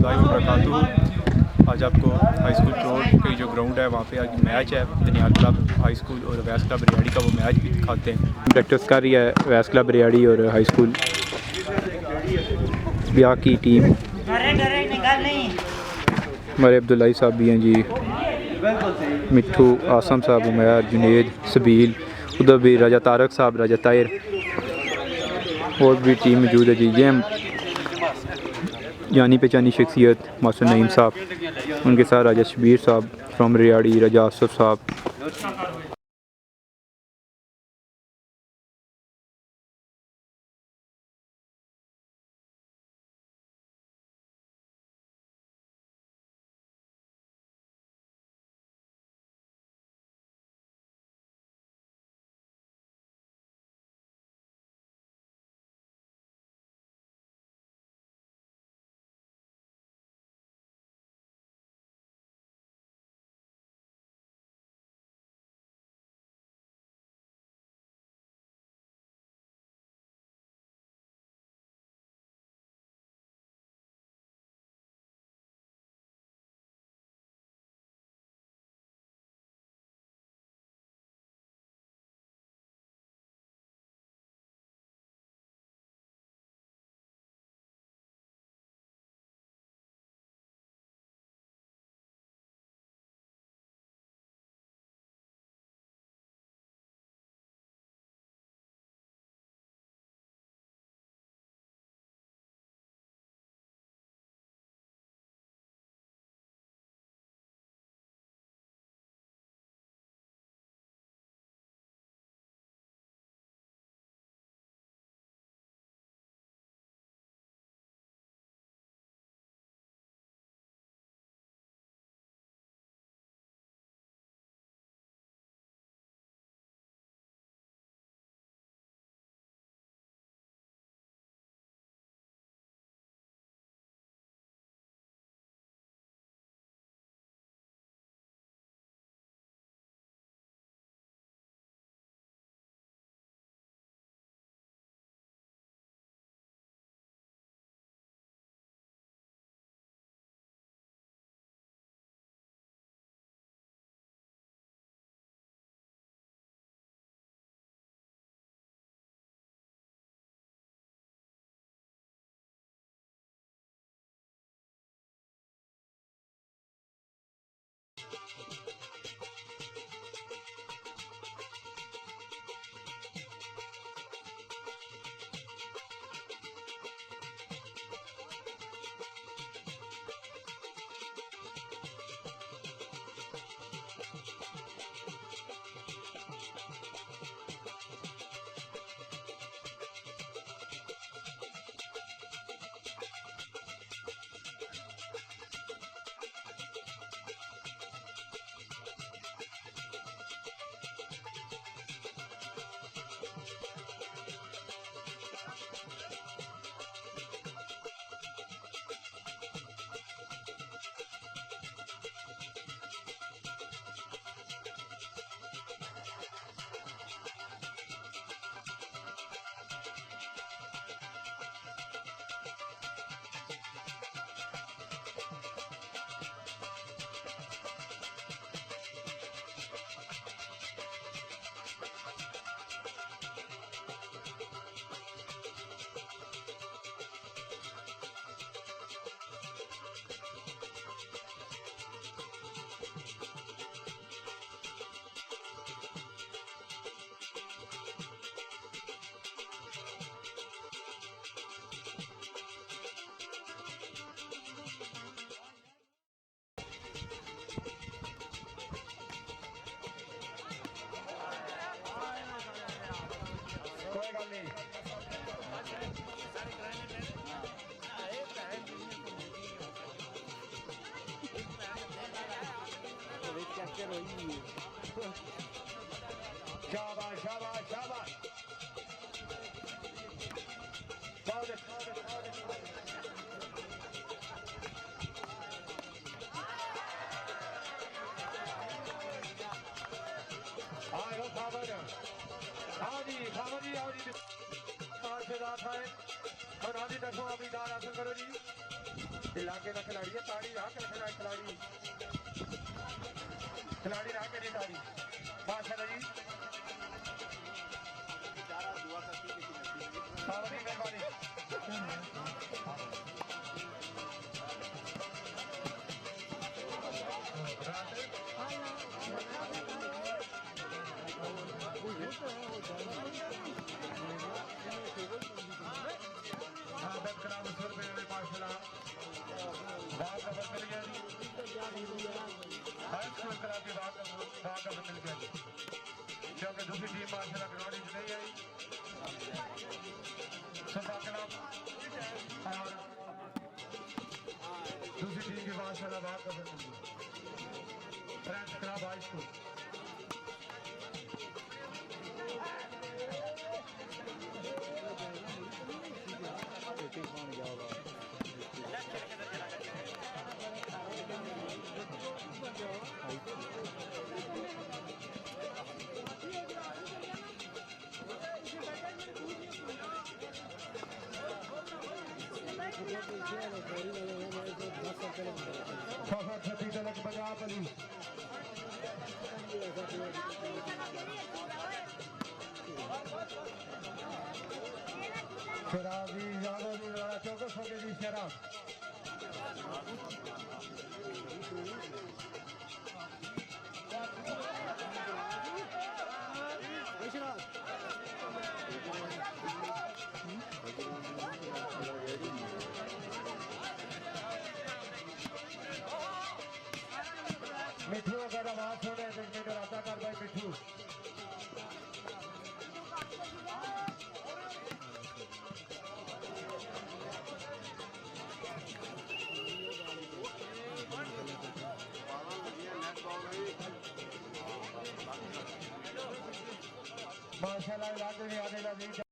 रहमतुल्लाहि व बरकातुहू। आज आपको हाई स्कूल रोड के जो ग्राउंड है वहाँ पे आज मैच है दनियाल क्लब हाई स्कूल और वैस क्लब रियाड़ी का, वो मैच भी दिखाते हैं। प्रैक्टिस कर रही है वैस क्लब रियाड़ी और हाई स्कूल ब्याह की टीम। हमारे अब्दुल्लाई साहब भी हैं जी, मिठू, आसम साहब, उमैर, जुनेद, सबील, उधर भी राजा तारक साहब, राजा ताहिर और भी टीम मौजूद है जी। ये हम जानी पहचानी शख्सियत मास्टर नईम साहब, उनके साथ राजा शबीर साहब फ्रॉम रियाड़ी, राजा आसफ साहब। शाबाश शाबाश शाबाश और आदि दसों अपनी दान हासिल करो जी। इलाके का खिलाड़ी है, ताड़ी रहा कर खिलाड़ी रहा के नहीं ताड़ी। माशाल्लाह जी, सावरी मेहरबानी। हाँ, 10 ग्राम 100 रुपये में माशाल्लाह बाग का मिल गया जी। हाई स्कूल करा के बाग का मिल गया जी, क्योंकि दूसरी टीम माशाल्लाह ग्राउंड में नहीं आई। सुबह क्लब और दूसरी टीम के माशाल्लाह बाग का मिल गया। फ्रेंड्स क्लब हाई स्कूल छठी तलक पंजाब अली शराबी यादव जी वाला चौकस हो गई जी। शराब मिठू अगर आवाज सुने तो मेरा राधा कर भाई मिठू। माशाल्लाह इलाके में आने लगी।